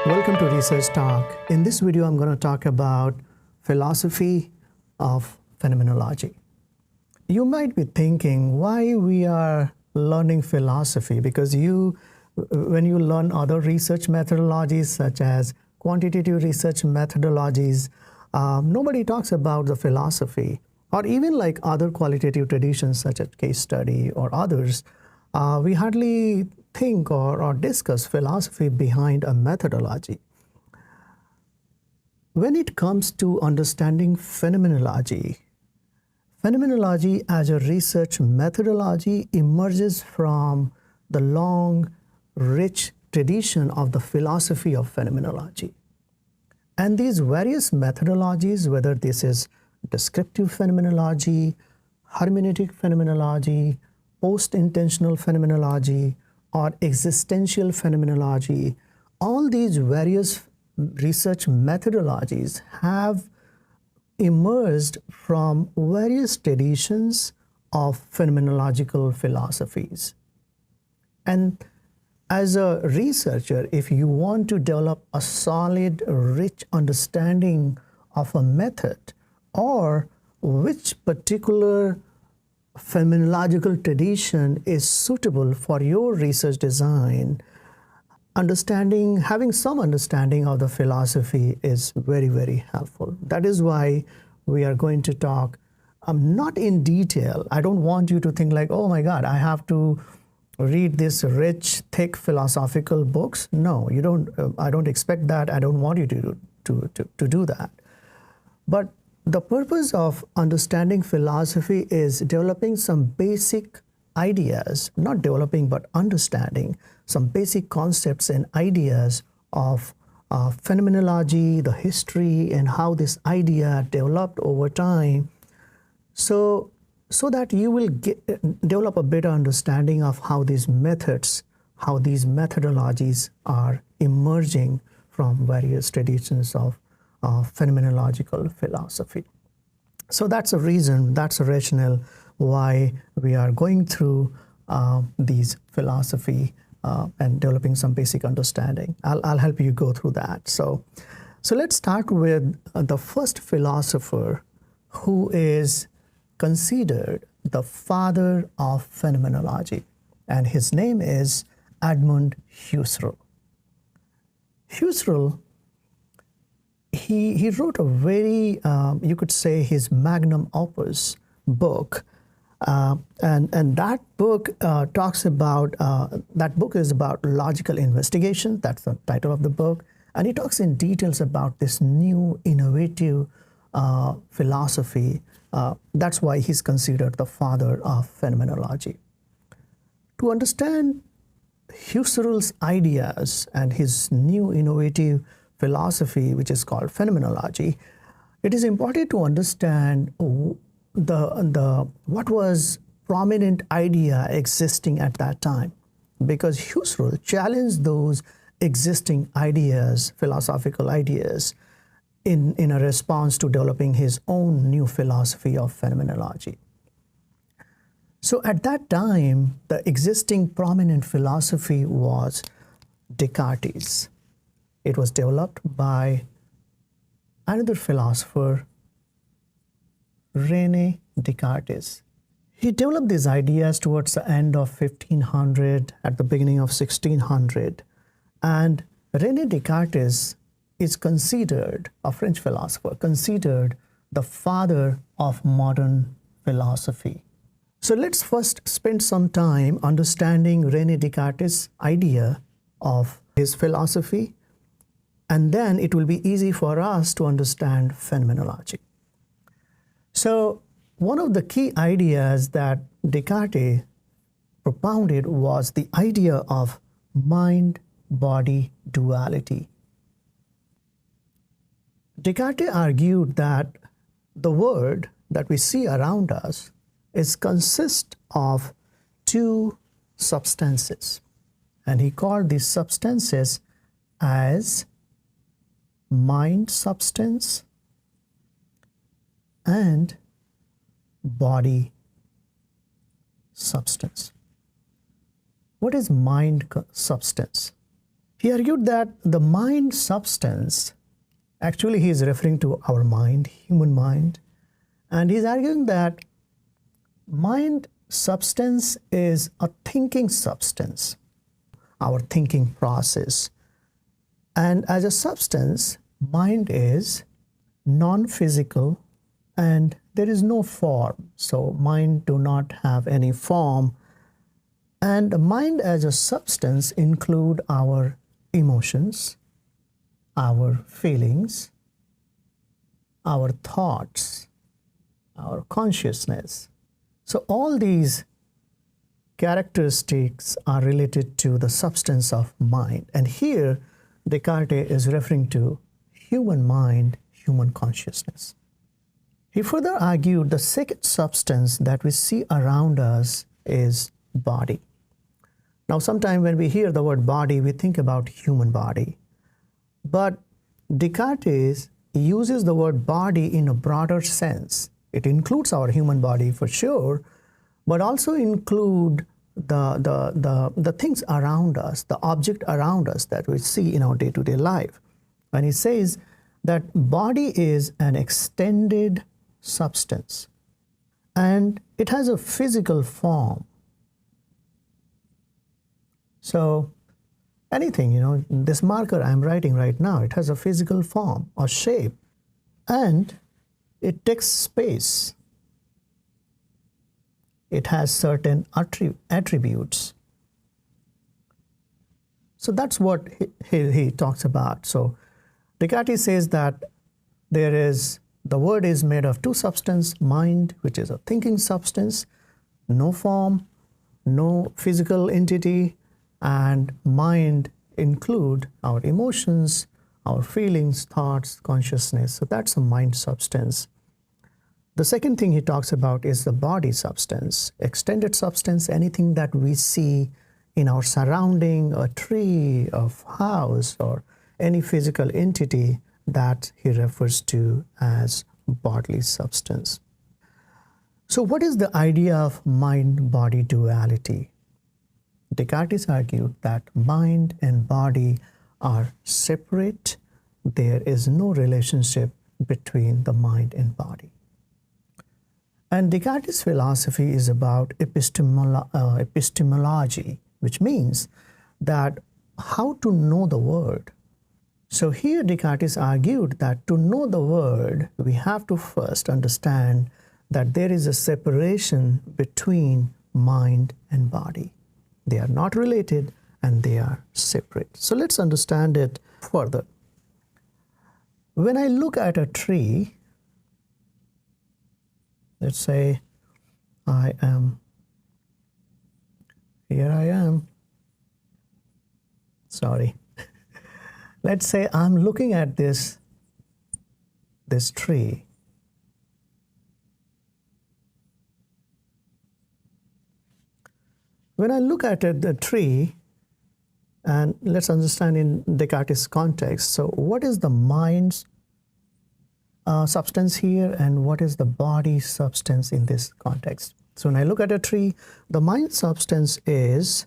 Welcome to Research Talk. In this video, I'm going to talk about philosophy of phenomenology. You might be thinking why we are learning philosophy, because when you learn other research methodologies such as quantitative research methodologies, nobody talks about the philosophy, or even like other qualitative traditions such as case study or others. We hardly think or discuss philosophy behind a methodology. When it comes to understanding phenomenology as a research methodology emerges from the long, rich tradition of the philosophy of phenomenology. And these various methodologies, whether this is descriptive phenomenology, hermeneutic phenomenology, post-intentional phenomenology, or existential phenomenology, all these various research methodologies have emerged from various traditions of phenomenological philosophies. And as a researcher, if you want to develop a solid, rich understanding of a method or which particular phenomenological tradition is suitable for your research design, having some understanding of the philosophy is very, very helpful. That is why we are going to talk not in detail. I don't want you to think like, oh my God, I have to read this rich, thick philosophical books. No, you don't. I don't expect that. I don't want you to do that. But the purpose of understanding philosophy is developing some basic ideas, not developing, but understanding some basic concepts and ideas of phenomenology, the history, and how this idea developed over time, so that you will develop a better understanding of how these methods, how these methodologies are emerging from various traditions of phenomenological philosophy. So that's a reason, that's a rationale why we are going through these philosophy and developing some basic understanding. I'll help you go through that. So let's start with the first philosopher who is considered the father of phenomenology, and his name is Edmund Husserl. Husserl, he wrote a very, you could say, his magnum opus book, and that book talks about, that book is about logical investigation. That's the title of the book, and he talks in details about this new innovative philosophy. That's why he's considered the father of phenomenology. To understand Husserl's ideas and his new innovative philosophy, which is called phenomenology, it is important to understand what was prominent idea existing at that time, because Husserl challenged those existing ideas, philosophical ideas, in a response to developing his own new philosophy of phenomenology. So at that time, the existing prominent philosophy was Descartes. It was developed by another philosopher, René Descartes. He developed these ideas towards the end of 1500, at the beginning of 1600. And René Descartes is considered, a French philosopher, considered the father of modern philosophy. So let's first spend some time understanding René Descartes' idea of his philosophy, and then it will be easy for us to understand phenomenology. So one of the key ideas that Descartes propounded was the idea of mind-body duality. Descartes argued that the world that we see around us consists of two substances, and he called these substances as mind substance and body substance. What is mind substance? He argued that the mind substance, actually he is referring to our mind, human mind, and he's arguing that mind substance is a thinking substance, our thinking process. And as a substance, mind is non-physical and there is no form. So mind do not have any form. And mind as a substance include our emotions, our feelings, our thoughts, our consciousness. So all these characteristics are related to the substance of mind. And here Descartes is referring to human mind, human consciousness. He further argued the second substance that we see around us is body. Now, sometimes when we hear the word body, we think about human body. But Descartes uses the word body in a broader sense. It includes our human body for sure, but also include the things around us, the object around us that we see in our day-to-day life. And he says that body is an extended substance and it has a physical form. So anything, this marker I'm writing right now, it has a physical form or shape and it takes space. It has certain attributes. So that's what he talks about. So Descartes says that the word is made of two substances, mind, which is a thinking substance, no form, no physical entity, and mind include our emotions, our feelings, thoughts, consciousness. So that's a mind substance. The second thing he talks about is the body substance, extended substance, anything that we see in our surrounding, a tree, a house, or any physical entity that he refers to as bodily substance. So what is the idea of mind-body duality? Descartes argued that mind and body are separate. There is no relationship between the mind and body. And Descartes' philosophy is about epistemology, which means that how to know the word. So here Descartes argued that to know the word, we have to first understand that there is a separation between mind and body. They are not related and they are separate. So let's understand it further. When I look at a tree, let's say here I am, sorry. Let's say I'm looking at this tree. When I look at the tree, and let's understand in Descartes' context, so what is the mind's substance here and what is the body substance in this context? So when I look at a tree, the mind substance is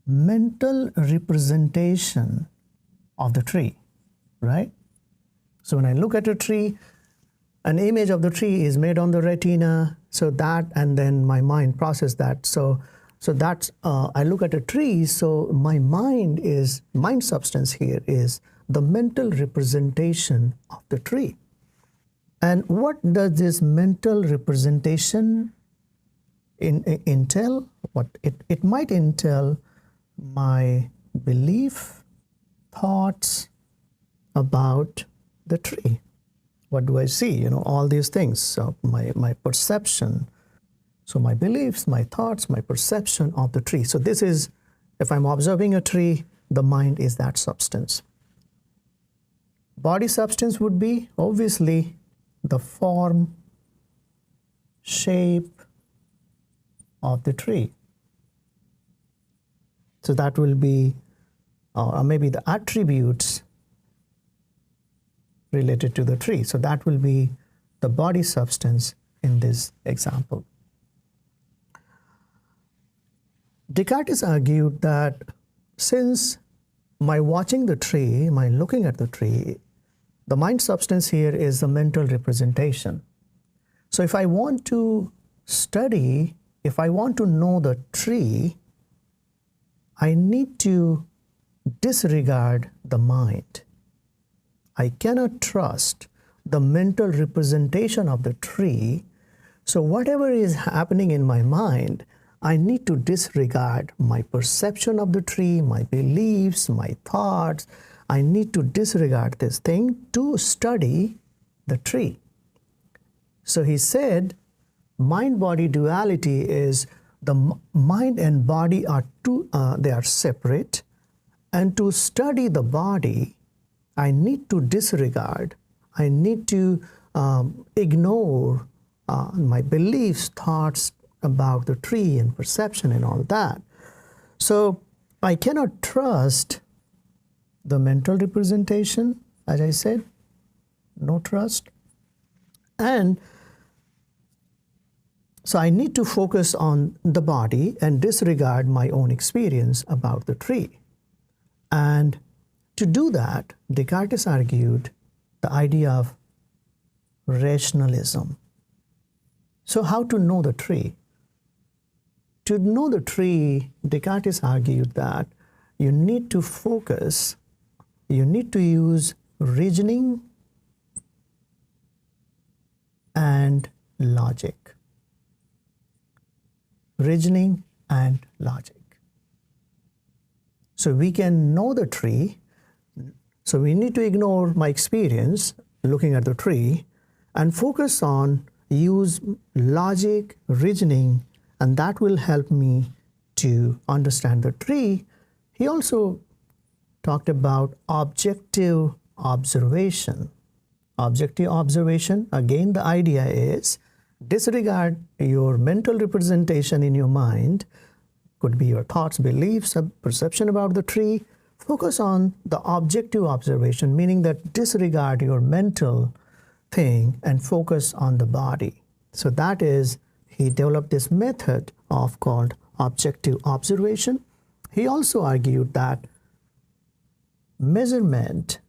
mental representation of the tree, right? So when I look at a tree, an image of the tree is made on the retina, so that, and then my mind processes that. So that's, I look at a tree, so my mind substance here is the mental representation of the tree. And what does this mental representation entail? What it might entail my belief, thoughts about the tree. What do I see? All these things. So my perception. So my beliefs, my thoughts, my perception of the tree. So this is, if I'm observing a tree, the mind is that substance. Body substance would be obviously the form, shape of the tree. So that will be, or maybe the attributes related to the tree. So that will be the body substance in this example. Descartes argued that since my watching the tree, my looking at the tree, the mind substance here is the mental representation. So if I want to study, if I want to know the tree, I need to disregard the mind. I cannot trust the mental representation of the tree. So whatever is happening in my mind, I need to disregard my perception of the tree, my beliefs, my thoughts. I need to disregard this thing to study the tree. So he said, mind-body duality is the mind and body are they are separate, and to study the body, I need to disregard, I need to ignore my beliefs, thoughts about the tree and perception and all that. So I cannot trust the mental representation, as I said, no trust. And so I need to focus on the body and disregard my own experience about the tree. And to do that, Descartes argued the idea of rationalism. So how to know the tree? To know the tree, Descartes argued that you need to focus, you need to use reasoning and logic. Reasoning and logic. So we can know the tree. So we need to ignore my experience looking at the tree and focus on use logic, reasoning, and that will help me to understand the tree. He also talked about objective observation. Objective observation, again, the idea is disregard your mental representation in your mind, could be your thoughts, beliefs, perception about the tree. Focus on the objective observation, meaning that disregard your mental thing and focus on the body. So that is, he developed this method of called objective observation. He also argued that measurement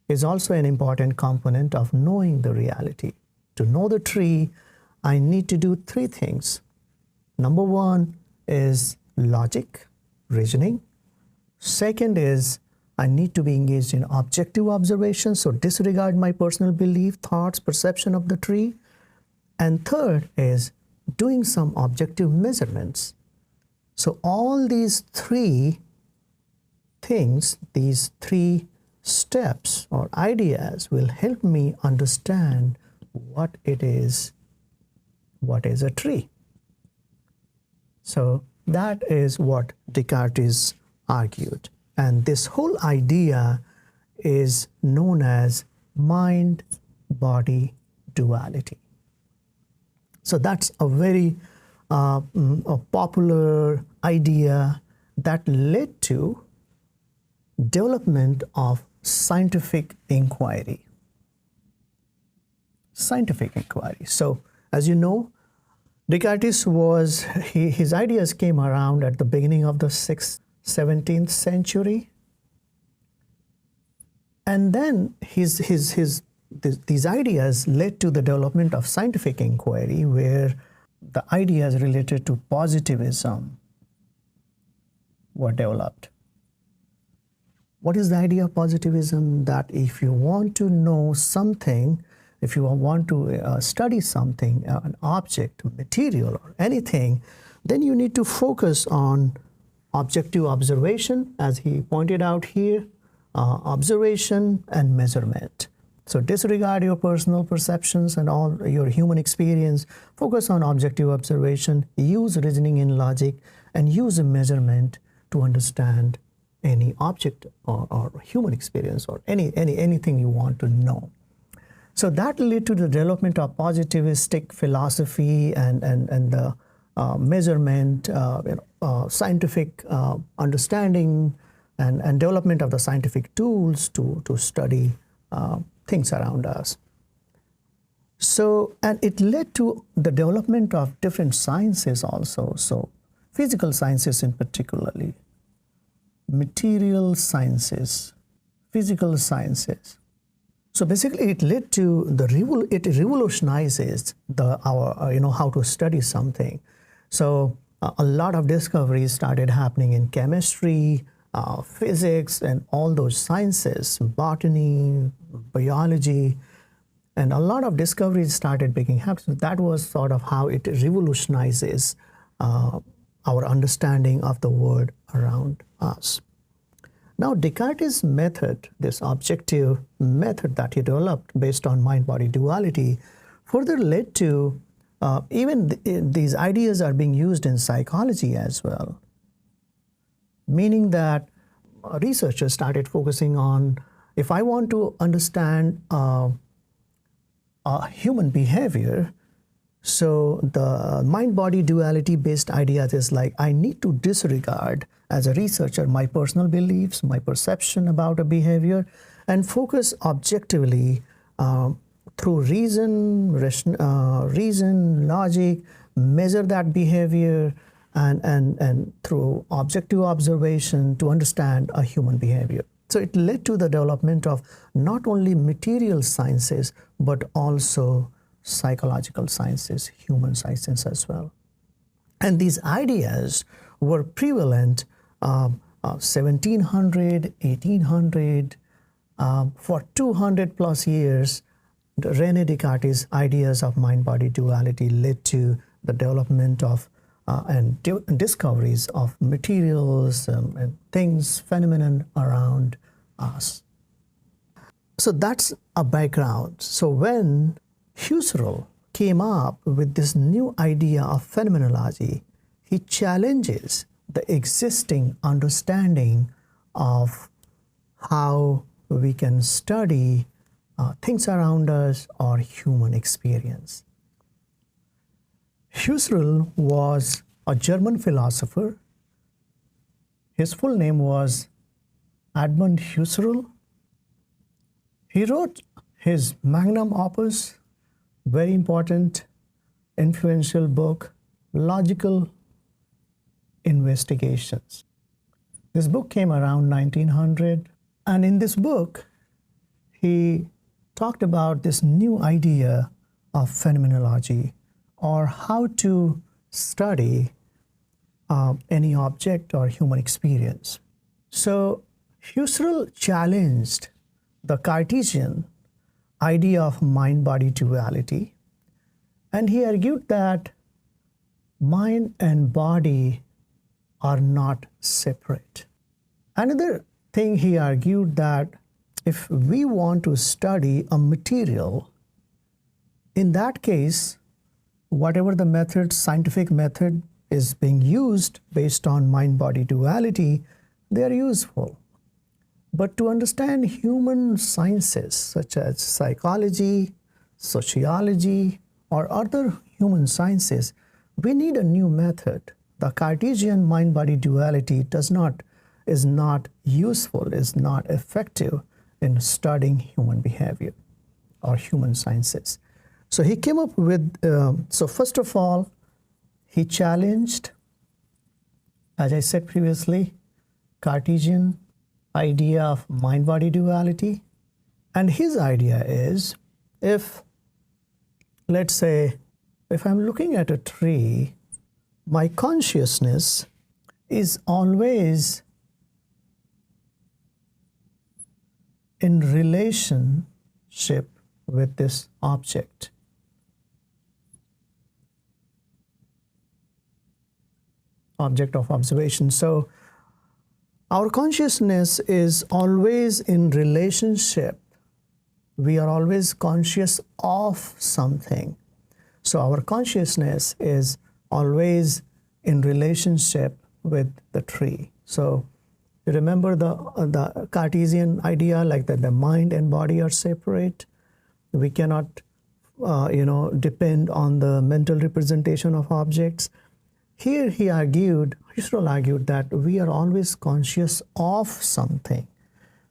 is also an important component of knowing the reality. To know the tree, I need to do three things. Number one is logic, reasoning. Second is I need to be engaged in objective observation, so disregard my personal belief, thoughts, perception of the tree. And third is doing some objective measurements. So all these three things, these three steps or ideas will help me understand what is a tree. So that is what Descartes argued. And this whole idea is known as mind-body duality. So that's a very a popular idea that led to development of scientific inquiry. Scientific inquiry. So, as you know, Descartes was, his ideas came around at the beginning of the 17th century. And then these ideas led to the development of scientific inquiry, where the ideas related to positivism were developed. What is the idea of positivism? That if you want to know something, if you want to study something, an object, material, or anything, then you need to focus on objective observation, as he pointed out here, observation and measurement. So disregard your personal perceptions and all your human experience. Focus on objective observation, use reasoning and logic, and use a measurement to understand any object or human experience or anything you want to know. So that led to the development of positivistic philosophy and the measurement, scientific understanding and development of the scientific tools to study things around us. So, and it led to the development of different sciences also. So physical sciences in particularly, material sciences, physical sciences. So basically, it led to it revolutionizes our how to study something. So a lot of discoveries started happening in chemistry, physics, and all those sciences, botany, biology, and a lot of discoveries started making happen. So that was sort of how it revolutionizes our understanding of the world around us. Now, Descartes' method, this objective method that he developed based on mind-body duality, further led to these ideas are being used in psychology as well, meaning that researchers started focusing on, if I want to understand human behavior, so the mind-body duality based ideas is like, I need to disregard as a researcher my personal beliefs, my perception about a behavior, and focus objectively through reason, logic, measure that behavior, and through objective observation to understand a human behavior. So it led to the development of not only material sciences, but also psychological sciences, human sciences as well. And these ideas were prevalent 1700, 1800, for 200 plus years. René Descartes' ideas of mind-body duality led to the development of and discoveries of materials and things, phenomenon around us. So that's a background. So when Husserl came up with this new idea of phenomenology, he challenges the existing understanding of how we can study things around us or human experience. Husserl was a German philosopher. His full name was Edmund Husserl. He wrote his magnum opus, very important, influential book, Logical Investigations. This book came around 1900, and in this book, he talked about this new idea of phenomenology, or how to study any object or human experience. So Husserl challenged the Cartesian idea of mind-body duality, and he argued that mind and body are not separate. Another thing he argued that if we want to study a material, in that case, whatever the method, scientific method is being used based on mind-body duality, they are useful. But to understand human sciences such as psychology, sociology, or other human sciences, we need a new method. The Cartesian mind-body duality is not useful, is not effective in studying human behavior or human sciences. So he came up with, so first of all, he challenged, as I said previously, Cartesian idea of mind-body duality. And his idea is, if, let's say, if I'm looking at a tree, my consciousness is always in relationship with this object. Object of observation. So our consciousness is always in relationship. We are always conscious of something. So our consciousness is always in relationship with the tree. So you remember the Cartesian idea, like that the mind and body are separate. We cannot, depend on the mental representation of objects. Here Husserl argued that we are always conscious of something.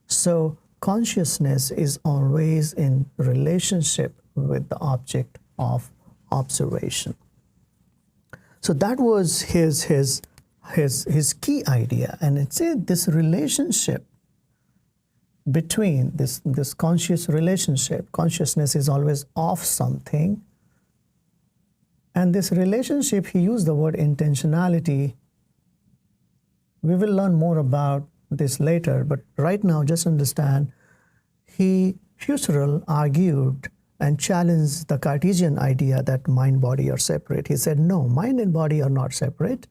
So consciousness is always in relationship with the object of observation. So that was his his key idea, and it said this relationship between this conscious relationship. Consciousness is always of something, and this relationship, he used the word intentionality. We will learn more about this later, but right now just understand Husserl argued and challenged the Cartesian idea that mind body are separate. He said, no, mind and body are not separate.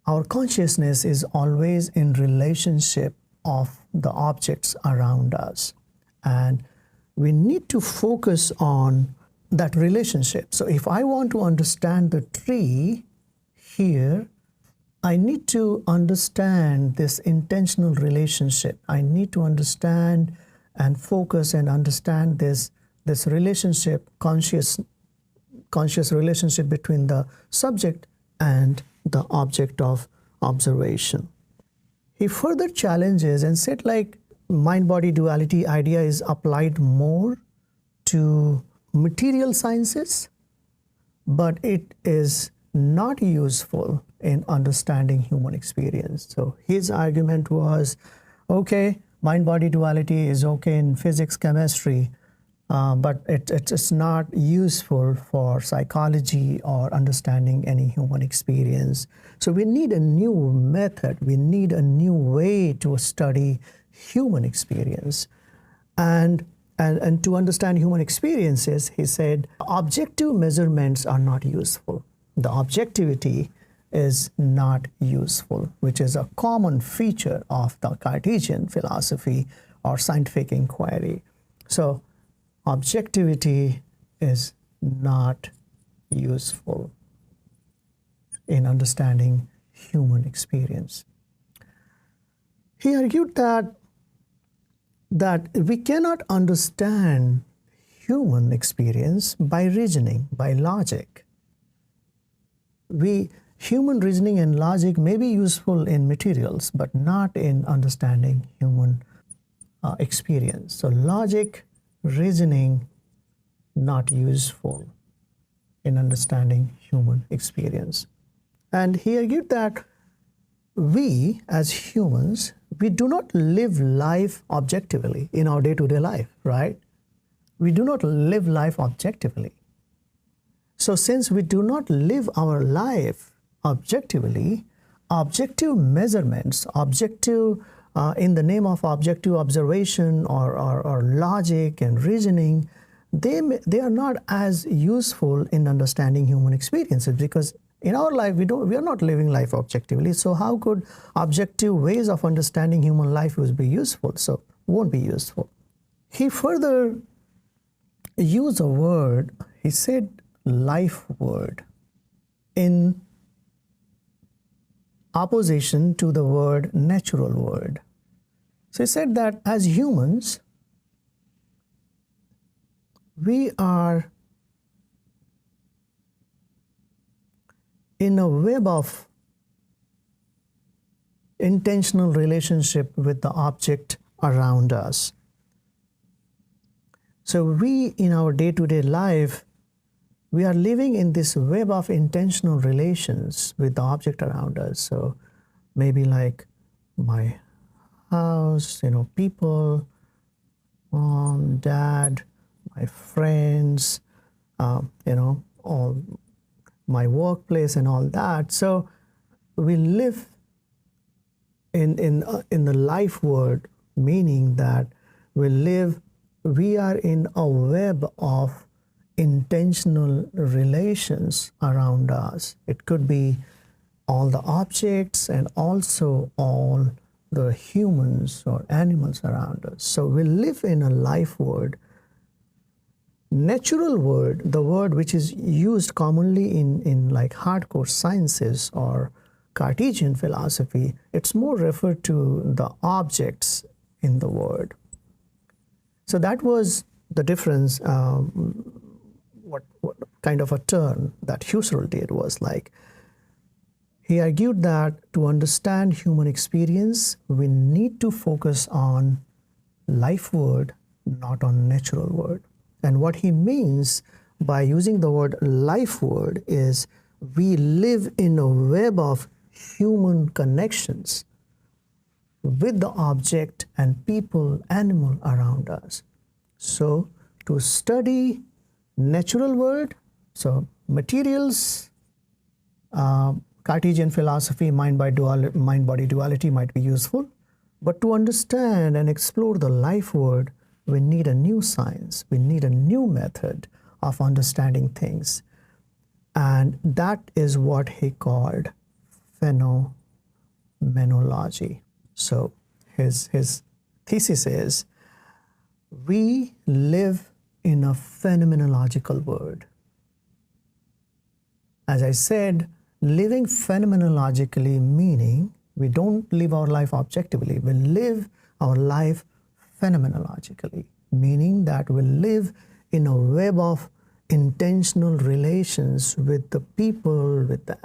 Our consciousness is always in relationship of the objects around us, and we need to focus on that relationship. So if I want to understand the tree here, I need to understand this intentional relationship. I need to understand and focus and understand this relationship, conscious relationship between the subject and the object of observation. He further challenges and said, like, mind-body duality idea is applied more to material sciences, but it is not useful in understanding human experience. So his argument was, okay, mind-body duality is okay in physics, chemistry, but it's not useful for psychology or understanding any human experience. So we need a new method. We need a new way to study human experience. And to understand human experiences, he said, objective measurements are not useful. The objectivity is not useful, which is a common feature of the Cartesian philosophy or scientific inquiry. So objectivity is not useful in understanding human experience. He argued that we cannot understand human experience by reasoning, by logic. Human reasoning and logic may be useful in materials, but not in understanding human experience. So logic, reasoning, not useful in understanding human experience. And he argued that we as humans, we do not live life objectively in our day-to-day life, right? We do not live life objectively. So since we do not live our life objectively, objective measurements, in the name of objective observation or logic and reasoning, they are not as useful in understanding human experiences, because in our life we are not living life objectively. So how could objective ways of understanding human life would be useful? So won't be useful. He further used a word. He said life word in opposition to the word natural word. So he said that as humans, we are in a web of intentional relationship with the object around us. So we, in our day-to-day life, we are living in this web of intentional relations with the object around us. So maybe like my house, people, mom, dad, my friends, all my workplace and all that. So we live in the life word, meaning that we are in a web of intentional relations around us. It could be all the objects and also all the humans or animals around us. So we live in a life word. Natural word, the word which is used commonly in like hardcore sciences or Cartesian philosophy, it's more referred to the objects in the word. So that was the difference. What kind of a turn that Husserl did was like, he argued that to understand human experience, we need to focus on life word, not on natural word. And what he means by using the word life word is we live in a web of human connections with the object and people, animal around us. So to study natural world, so materials, Cartesian philosophy, mind-body duality might be useful. But to understand and explore the life world, we need a new science. We need a new method of understanding things. And that is what he called phenomenology. So his thesis is, we live in a phenomenological world. As I said, living phenomenologically meaning we don't live our life objectively. We live our life phenomenologically, meaning that we live in a web of intentional relations with the people, with the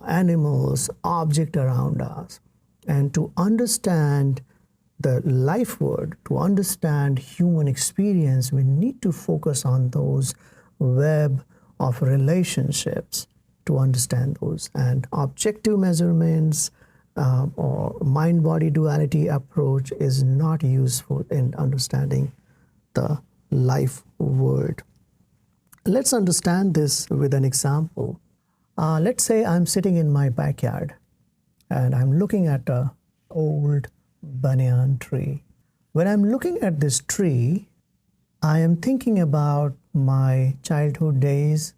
animals, object around us. And to understand the life world, to understand human experience, we need to focus on those web of relationships to understand those. And objective measurements or mind-body duality approach is not useful in understanding the life world. Let's understand this with an example. Let's say I'm sitting in my backyard and I'm looking at an old banyan tree. When I'm looking at this tree, I am thinking about my childhood days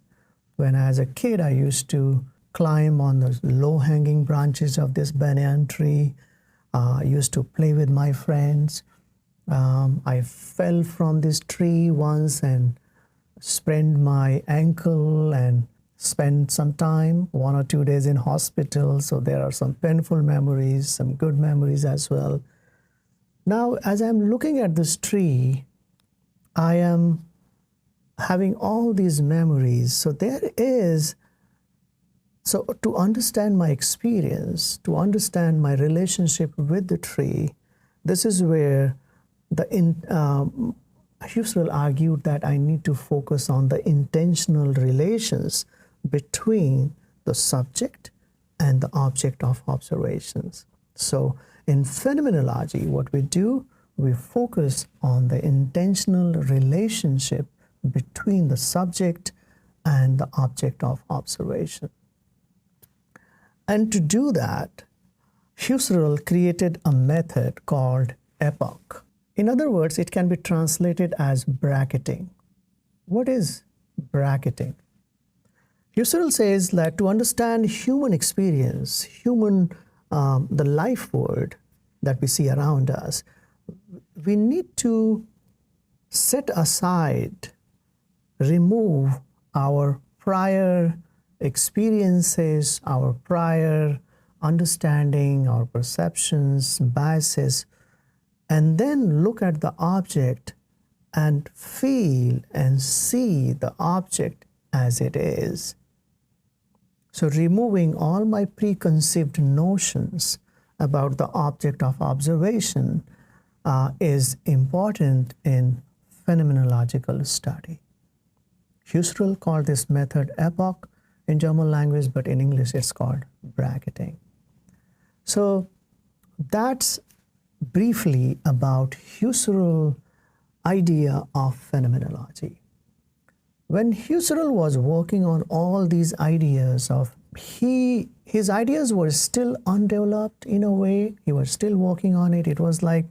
when as a kid I used to climb on the low-hanging branches of this banyan tree. I used to play with my friends. I fell from this tree once and sprained my ankle and spent some time, 1 or 2 days in hospital. So there are some painful memories, some good memories as well. Now, as I'm looking at this tree, I am having all these memories. So to understand my experience, to understand my relationship with the tree, this is where Husserl argued that I need to focus on the intentional relations between the subject and the object of observations. So in phenomenology, what we do, we focus on the intentional relationship between the subject and the object of observation. And to do that, Husserl created a method called epoch. In other words, it can be translated as bracketing. What is bracketing? Husserl says that to understand human experience, the life world that we see around us, we need to set aside, remove our prior experiences, our prior understanding, our perceptions, biases, and then look at the object and feel and see the object as it is. So removing all my preconceived notions about the object of observation is important in phenomenological study. Husserl called this method epoch in German language, but in English it's called bracketing. So that's briefly about Husserl's idea of phenomenology. When Husserl was working on all these ideas his ideas were still undeveloped in a way. He was still working on it. It was like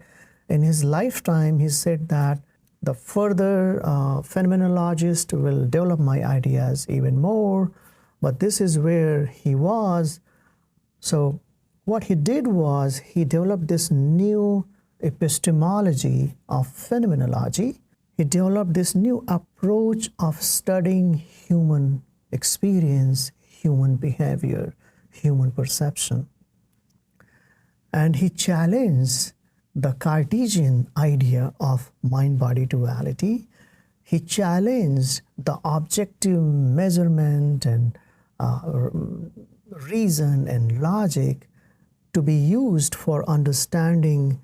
in his lifetime, he said that the further phenomenologist will develop my ideas even more, but this is where he was. So what he did was he developed this new epistemology of phenomenology. He developed this new approach of studying human experience, human behavior, human perception. And he challenged the Cartesian idea of mind-body duality. He challenged the objective measurement and reason and logic to be used for understanding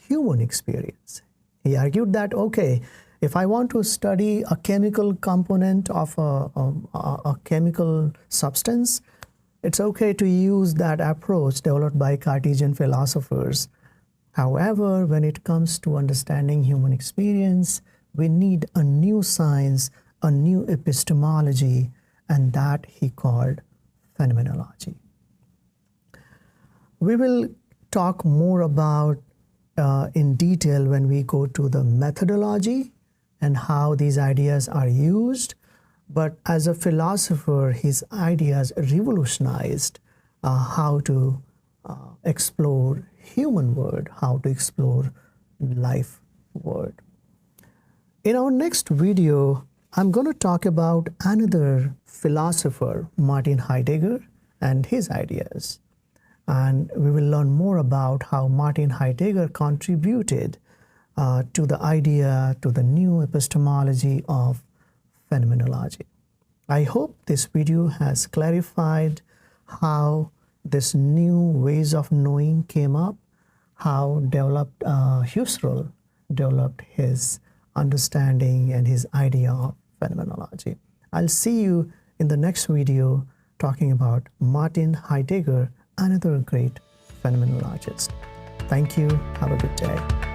human experience. He argued that, okay, if I want to study a chemical component of a chemical substance, It's okay to use that approach developed by Cartesian philosophers. However, when it comes to understanding human experience, we need a new science, a new epistemology, and that he called phenomenology. We will talk more about in detail when we go to the methodology and how these ideas are used. But as a philosopher, his ideas revolutionized how to explore human world, how to explore life world. In our next video, I'm going to talk about another philosopher, Martin Heidegger, and his ideas. And we will learn more about how Martin Heidegger contributed to the idea, to the new epistemology of phenomenology. I hope this video has clarified how this new ways of knowing came up, how Husserl developed his understanding and his idea of phenomenology. I'll see you in the next video talking about Martin Heidegger, another great phenomenologist. Thank you. Have a good day.